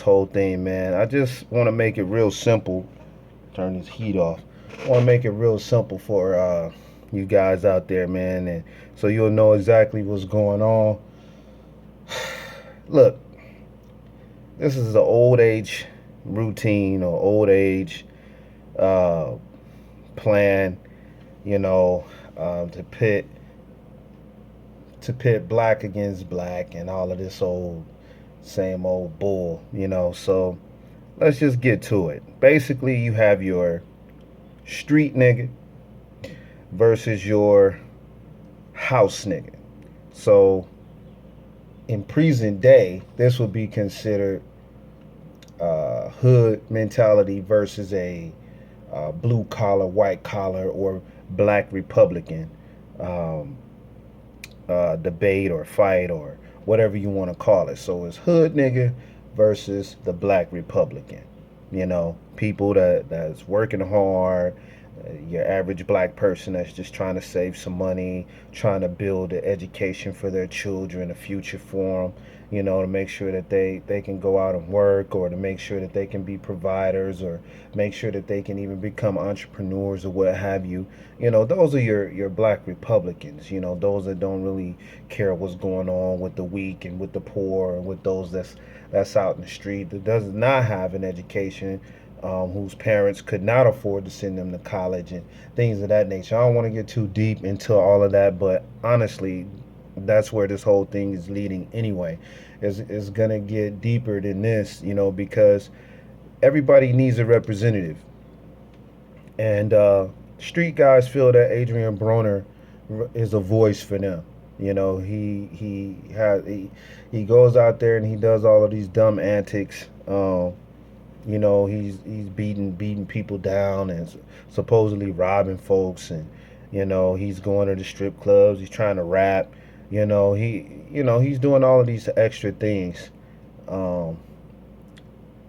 whole thing, man. I just want to make it real simple. Turn this heat off. I want to make it real simple for you guys out there, man, and so you'll know exactly what's going on. Look, this is the old age routine or old age uh, plan, you know, to pit black against black and all of this old same old bull, So let's just get to it. Basically, you have your street nigga versus your house nigga. So in present day, this would be considered hood mentality versus a blue collar, white collar, or black Republican um, debate or fight or whatever you want to call it. So it's hood nigga versus the black Republican. People that's working hard, your average black person that's just trying to save some money, trying to build an education for their children, a future for them, to make sure that they can go out and work, or to make sure that they can be providers, or make sure that they can even become entrepreneurs or what have you. Those are your black Republicans, those that don't really care what's going on with the weak and with the poor and with those that's out in the street, that does not have an education, whose parents could not afford to send them to college and things of that nature. I don't want to get too deep into all of that, but honestly, that's where this whole thing is leading anyway. Is going to get deeper than this, because everybody needs a representative. And street guys feel that Adrien Broner is a voice for them. He goes out there and he does all of these dumb antics. He's beating people down and supposedly robbing folks, and he's going to the strip clubs. He's trying to rap. He's doing all of these extra things um,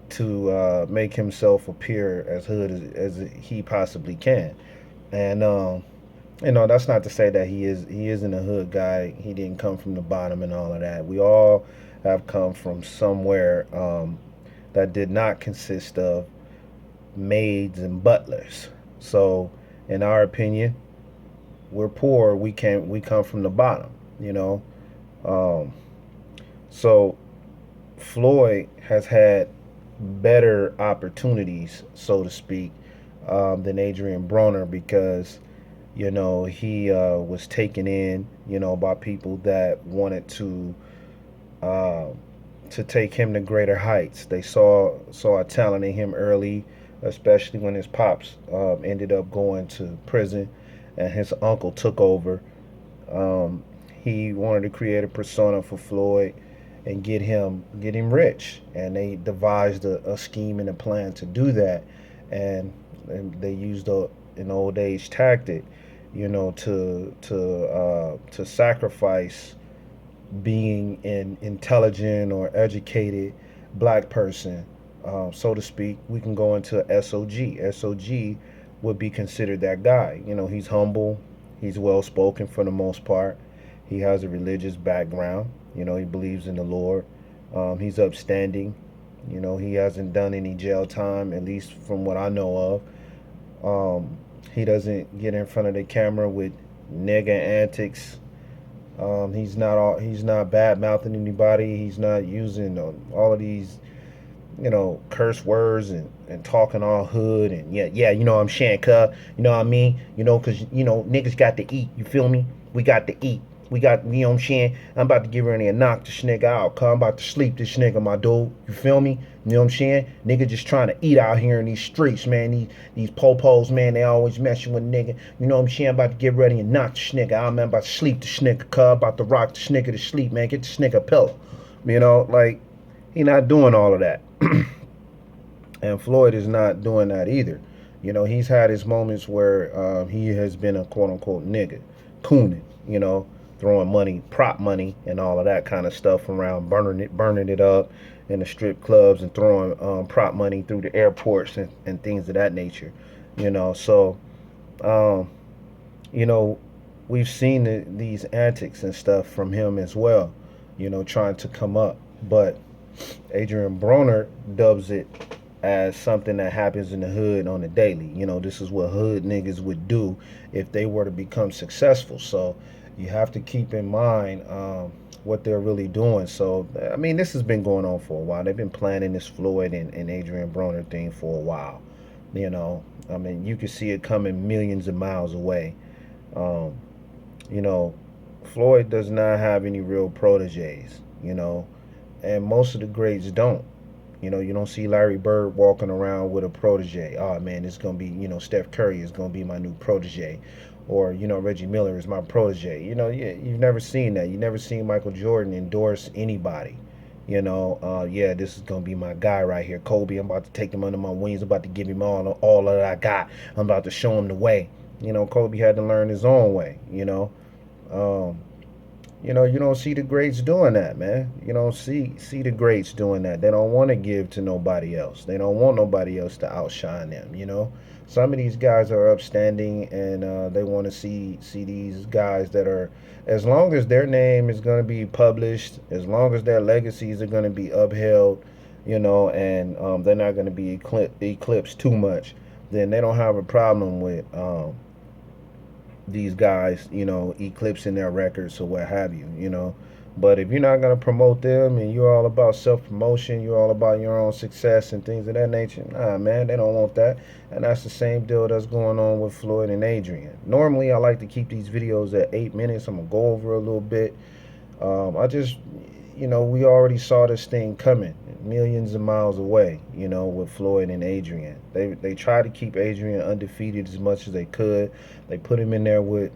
to make himself appear as hood as he possibly can. And that's not to say that he isn't a hood guy. He didn't come from the bottom and all of that. We all have come from somewhere that did not consist of maids and butlers. So, in our opinion, we're poor. We come from the bottom. You know, um, so Floyd has had better opportunities, so to speak, than Adrien Broner, because he was taken in, by people that wanted uh, to take him to greater heights. They saw a talent in him early, especially when his pops ended up going to prison and his uncle took over. Um, he wanted to create a persona for Floyd and get him rich, and they devised a scheme and a plan to do that, and they used an old age tactic, to sacrifice being an intelligent or educated black person, so to speak. We can go into SOG. SOG would be considered that guy. He's humble, he's well spoken for the most part. He has a religious background. He believes in the Lord. He's upstanding. He hasn't done any jail time, at least from what I know of. He doesn't get in front of the camera with nigga antics. He's not bad mouthing anybody. He's not using all of these curse words and talking all hood and yeah, I'm saying, cuz, you know what I mean? Cause niggas got to eat, you feel me? We got to eat. We got, what I'm saying? I'm about to get ready and knock this nigga out, cuz I'm about to sleep this nigga, my dude. You feel me? You know what I'm saying? Nigga just trying to eat out here in these streets, man. These popos, man, they always messing with nigga. You know what I'm saying? I'm about to get ready and knock this nigga out, man. About to sleep this nigga, cuz. About to rock this nigga to sleep, man. Get this nigga a pillow. Like, he not doing all of that. And Floyd is not doing that either. He's had his moments where he has been a quote unquote nigga, cooning, throwing money, prop money, and all of that kind of stuff around, burning it up in the strip clubs and throwing prop money through the airports and things of that nature. So um, you know, we've seen these antics and stuff from him as well. Trying to come up, but Adrien Broner dubs it as something that happens in the hood on the daily. You know, this is what hood niggas would do if they were to become successful. So you have to keep in mind what they're really doing. So, I mean, this has been going on for a while. They've been planning this Floyd and Adrien Broner thing for a while. You know, I mean, you can see it coming millions of miles away. Um, you know, Floyd does not have any real proteges, you know, and most of the greats don't. You know, you don't see Larry Bird walking around with a protege. Oh man, it's gonna be, Steph Curry is gonna be my new protege, or Reggie Miller is my protege. You've never seen that. You never seen Michael Jordan endorse anybody. Yeah, this is gonna be my guy right here, Kobe. I'm about to take him under my wings. I'm about to give him all that I got. I'm about to show him the way. Kobe had to learn his own way. Um, you don't see the greats doing that, man. You don't see the greats doing that. They don't want to give to nobody else. They don't want nobody else to outshine them. Some of these guys are upstanding, and they want to see these guys that are, as long as their name is going to be published, as long as their legacies are going to be upheld, and they're not going to be eclipsed too much, then they don't have a problem with these guys, eclipsing their records or what have you. But if you're not going to promote them and you're all about self promotion, you're all about your own success and things of that nature, nah, man, they don't want that. And that's the same deal that's going on with Floyd and Adrien. Normally, I like to keep these videos at 8 minutes. I'm going to go over a little bit. I just, we already saw this thing coming millions of miles away, with Floyd and Adrien. They tried to keep Adrien undefeated as much as they could. They put him in there with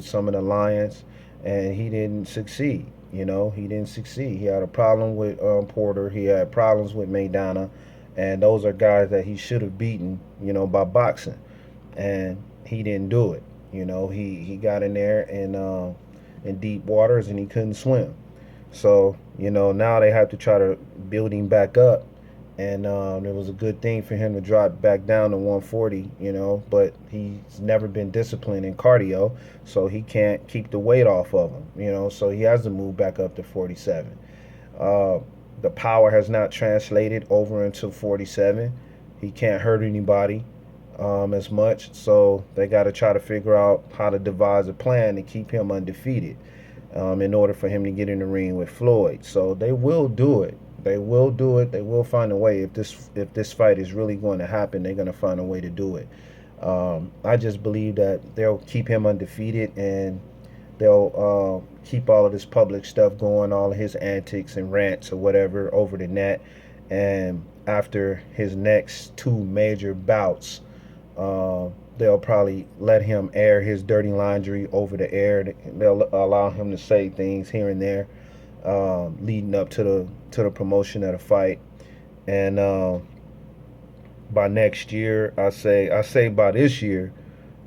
some of the Lions, and he didn't succeed. He didn't succeed. He had a problem with Porter. He had problems with Maidana, and those are guys that he should have beaten, by boxing, and he didn't do it. He got in there in deep waters and he couldn't swim. So, now they have to try to build him back up. And it was a good thing for him to drop back down to 140, but he's never been disciplined in cardio, so he can't keep the weight off of him, so he has to move back up to 47. Uh, the power has not translated over into 47. He can't hurt anybody as much, so they got to try to figure out how to devise a plan to keep him undefeated in order for him to get in the ring with Floyd. So they will do it. They will do it. They will find a way. If this fight is really going to happen, they're going to find a way to do it. I just believe that they'll keep him undefeated, and they'll keep all of this public stuff going, all of his antics and rants or whatever over the net. And after his next two major bouts, they'll probably let him air his dirty laundry over the air. They'll allow him to say things here and there, leading up to the promotion of the fight. And by next year, I say by this year,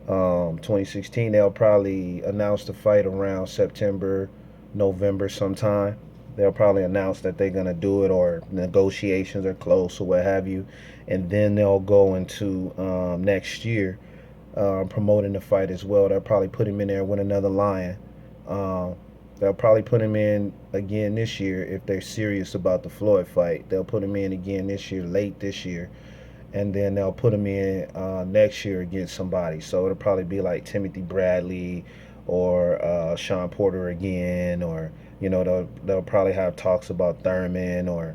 2016, they'll probably announce the fight around September, November sometime. They'll probably announce that they're gonna do it, or negotiations are close or what have you, and then they'll go into next year promoting the fight as well. They'll probably put him in there with another lion. They'll probably put him in again this year if they're serious about the Floyd fight. They'll put him in again this year, late this year, and then they'll put him in next year against somebody. So it'll probably be like Timothy Bradley or Sean Porter again, or they'll probably have talks about Thurman or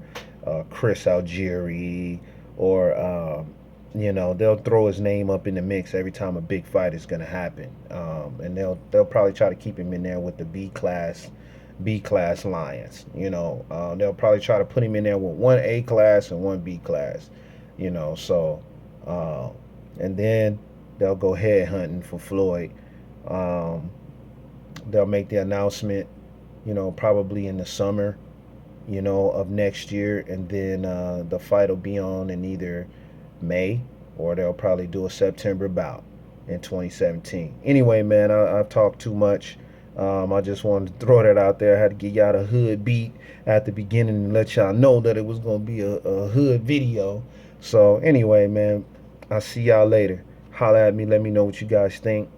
Chris Algieri, or they'll throw his name up in the mix every time a big fight is going to happen, and they'll probably try to keep him in there with the B class Lions. They'll probably try to put him in there with one A class and one B class. So and then they'll go head hunting for Floyd. They'll make the announcement, probably in the summer, of next year, and then the fight will be on in either May, or they'll probably do a September bout in 2017. Anyway, man, I've talked too much. I just wanted to throw that out there. I had to give y'all a hood beat at the beginning and let y'all know that it was going to be a hood video. So anyway, man, I'll see y'all later. Holla at me. Let me know what you guys think.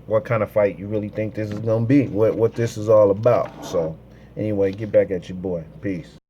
What kind of fight you really think this is going to be. What this is all about. So Anyway, get back at your boy. Peace.